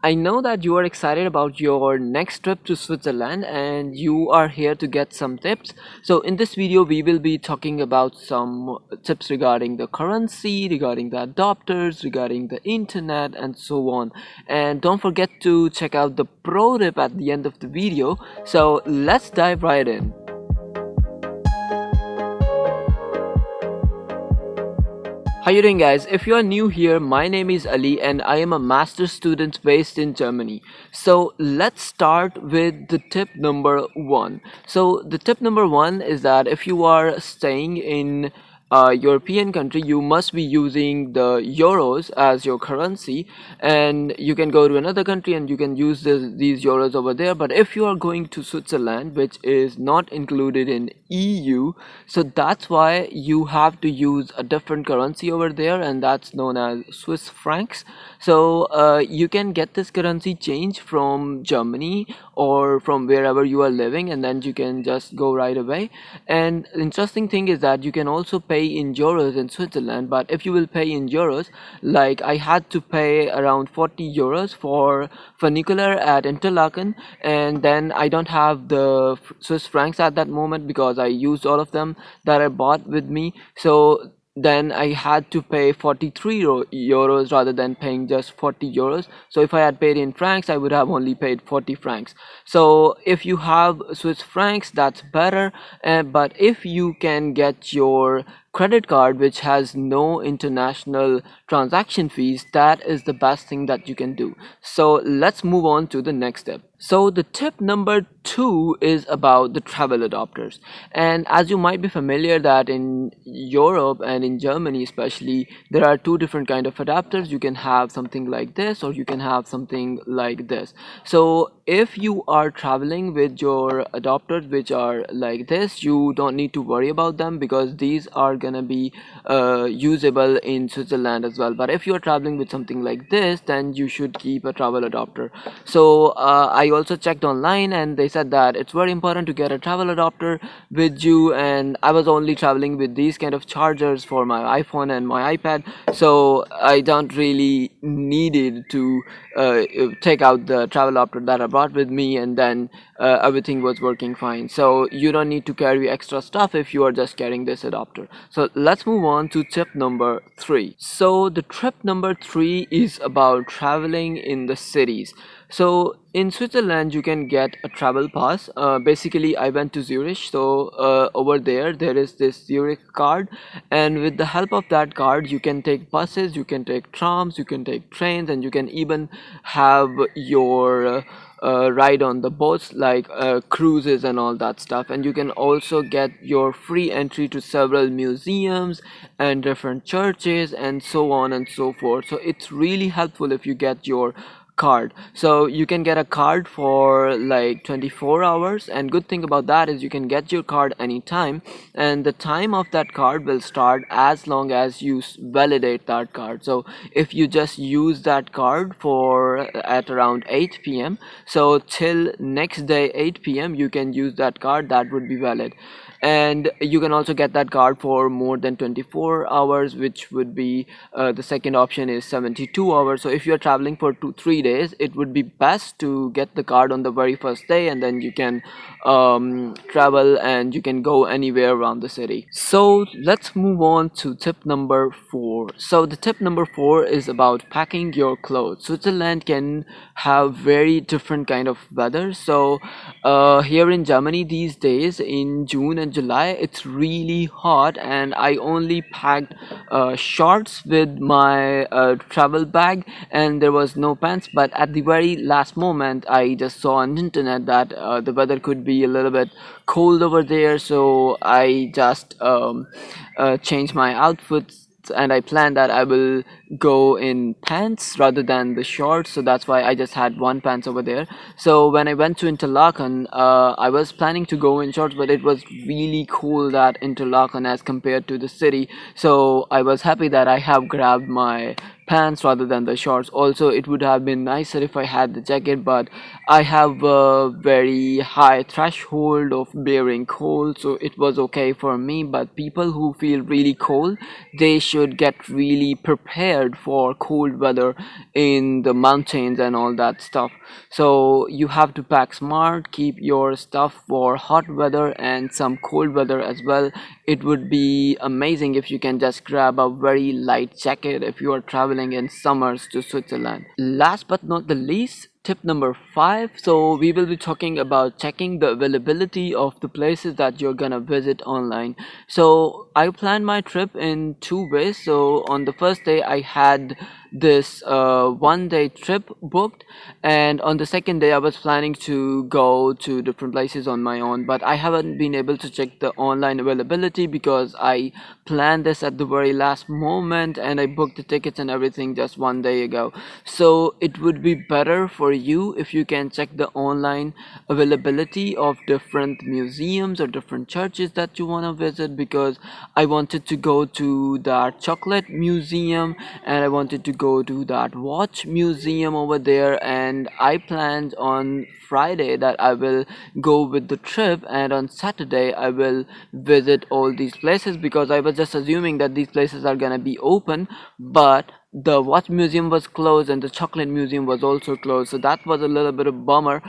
I know that you are excited about your next trip to Switzerland and you are here to get some tips. So in this video, we will be talking about some tips regarding the currency, regarding the adapters, regarding the internet and so on. And don't forget to check out the pro tip at the end of the video. So let's dive right in. How you doing, guys? If you are new here, my name is Ali and I am a master's student based in Germany. So let's start with the tip number one. So the tip number one is that if you are staying in a European country, you must be using the euros as your currency, and you can go to another country and you can use these euros over there. But if you are going to Switzerland, which is not included in EU, so that's why you have to use a different currency over there, and that's known as Swiss francs. So you can get this currency change from Germany or from wherever you are living, and then you can just go right away. And interesting thing is that you can also pay in euros in Switzerland, but if you will pay in euros, like I had to pay around 40 euros for funicular at Interlaken, and then I don't have the Swiss francs at that moment because I used all of them that I bought with me. So then I had to pay 43 euros rather than paying just 40 euros. So if I had paid in francs, I would have only paid 40 francs. So if you have Swiss francs, that's better. But if you can get your credit card which has no international transaction fees, that is the best thing that you can do. So let's move on to the next step. So the tip number two is about the travel adapters. And as you might be familiar that in Europe and in Germany especially, there are two different kind of adapters. You can have something like this or you can have something like this. So if you are traveling with your adapters which are like this, you don't need to worry about them because these are gonna be usable in Switzerland as well. But if you're traveling with something like this, then you should keep a travel adapter. So I also checked online and they said that it's very important to get a travel adapter with you, and I was only traveling with these kind of chargers for my iPhone and my iPad, so I don't really needed to take out the travel adapter that I brought with me, and then everything was working fine. So you don't need to carry extra stuff if you are just carrying this adapter. So let's move on to tip number three. So the tip number three is about traveling in the cities. So in Switzerland you can get a travel pass. Basically I went to Zurich, so over there is this Zurich card, and with the help of that card you can take buses, you can take trams, you can take trains, and you can even have your ride on the boats like cruises and all that stuff. And you can also get your free entry to several museums and different churches and so on and so forth. So it's really helpful if you get your card. So you can get a card for like 24 hours, and good thing about that is you can get your card anytime, and the time of that card will start as long as you validate that card. So if you just use that card for at around 8 p.m, so till next day 8 p.m, you can use that card, that would be valid. And you can also get that card for more than 24 hours, which would be the second option is 72 hours. So if you're traveling for 2-3 days, it would be best to get the card on the very first day, and then you can travel and you can go anywhere around the city. So let's move on to tip number four. So the tip number four is about packing your clothes. Switzerland can have very different kind of weather. So here in Germany these days in June and July, it's really hot, and I only packed shorts with my travel bag, and there was no pants. But at the very last moment I just saw on internet that the weather could be a little bit cold over there, so I just changed my outfits, and I planned that I will go in pants rather than the shorts. So that's why I just had one pants over there. So when I went to Interlaken, I was planning to go in shorts, but it was really cold at Interlaken as compared to the city. So I was happy that I have grabbed my pants rather than the shorts. Also, it would have been nicer if I had the jacket, but I have a very high threshold of bearing cold, so it was okay for me. But people who feel really cold, they should get really prepared prepared for cold weather in the mountains and all that stuff. So you have to pack smart, keep your stuff for hot weather and some cold weather as well. It would be amazing if you can just grab a very light jacket if you are traveling in summers to Switzerland. Last but not the least, tip number 5. So we will be talking about checking the availability of the places that you're gonna visit online. So I planned my trip in 2 ways. So on the first day I had this 1 day trip booked, and on the second day I was planning to go to different places on my own, but I haven't been able to check the online availability because I planned this at the very last moment and I booked the tickets and everything just 1 day ago. So it would be better for you if you can check the online availability of different museums or different churches that you want to visit, because I wanted to go to that chocolate museum and I wanted to go to that watch museum over there, and I planned on Friday that I will go with the trip, and on Saturday I will visit all these places because I was just assuming that these places are gonna be open, but the watch museum was closed and the chocolate museum was also closed, so that was a little bit of bummer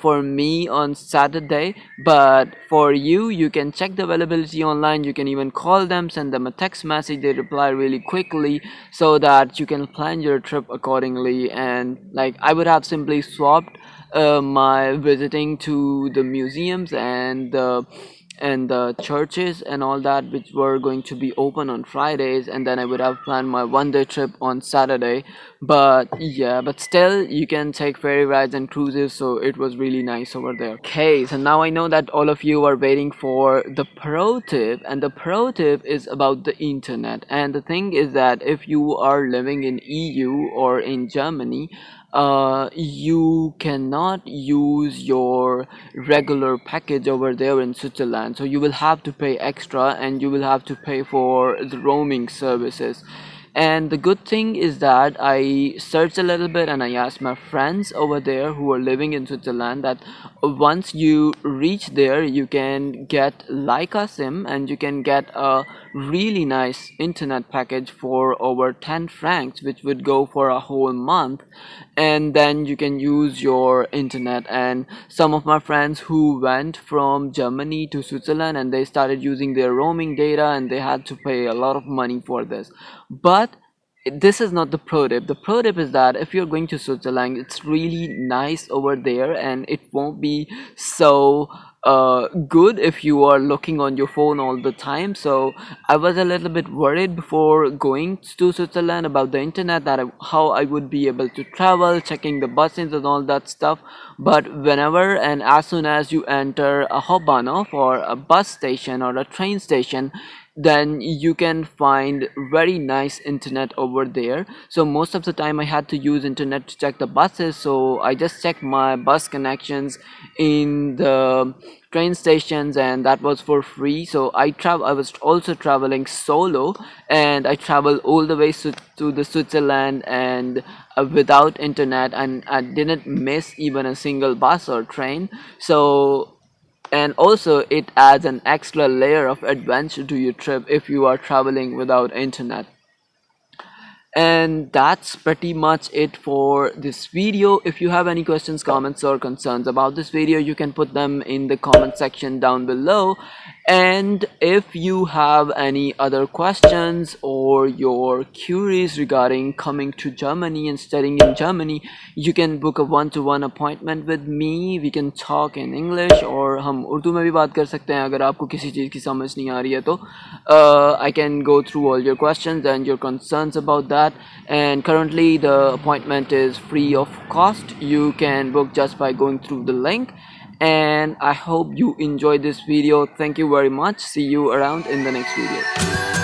for me on Saturday. But for you, you can check the availability online. You can even call them, send them a text message. They reply really quickly so that you can plan your trip accordingly. And like I would have simply swapped my visiting to the museums and the churches and all that, which were going to be open on Fridays, and then I would have planned my 1 day trip on Saturday. But yeah, but still you can take ferry rides and cruises, so it was really nice over there. Okay, so now I know that all of you are waiting for the pro tip, and the pro tip is about the internet. And the thing is that if you are living in EU or in Germany, you cannot use your regular package over there in Switzerland, so you will have to pay extra and you will have to pay for the roaming services. And the good thing is that I searched a little bit and I asked my friends over there who are living in Switzerland that once you reach there, you can get like a SIM and you can get a really nice internet package for over 10 francs, which would go for a whole month, and then you can use your internet. And some of my friends who went from Germany to Switzerland and they started using their roaming data and they had to pay a lot of money for this. But this is not the pro tip. The pro tip is that if you're going to Switzerland, it's really nice over there and it won't be so good if you are looking on your phone all the time. So I was a little bit worried before going to Switzerland about the internet, that how I would be able to travel, checking the buses and all that stuff. But whenever and as soon as you enter a Hauptbahnhof or a bus station or a train station, then you can find very nice internet over there. So most of the time I had to use internet to check the buses, so I just checked my bus connections in the train stations and that was for free. So I was also traveling solo and I traveled all the way to the Switzerland and without internet, and I didn't miss even a single bus or train. So, and also it adds an extra layer of adventure to your trip if you are traveling without internet. And that's pretty much it for this video. If you have any questions, comments or concerns about this video, you can put them in the comment section down below. And if you have any other questions or you're curious regarding coming to Germany and studying in Germany, you can book a one-to-one appointment with me. We can talk in English, और हम उर्दू में भी बात कर सकते हैं अगर आपको किसी चीज़ की समझ नहीं आ रही है तो I can go through all your questions and your concerns about that. And currently the appointment is free of cost. You can book just by going through the link. And I hope you enjoyed this video. Thank you very much. See you around in the next video.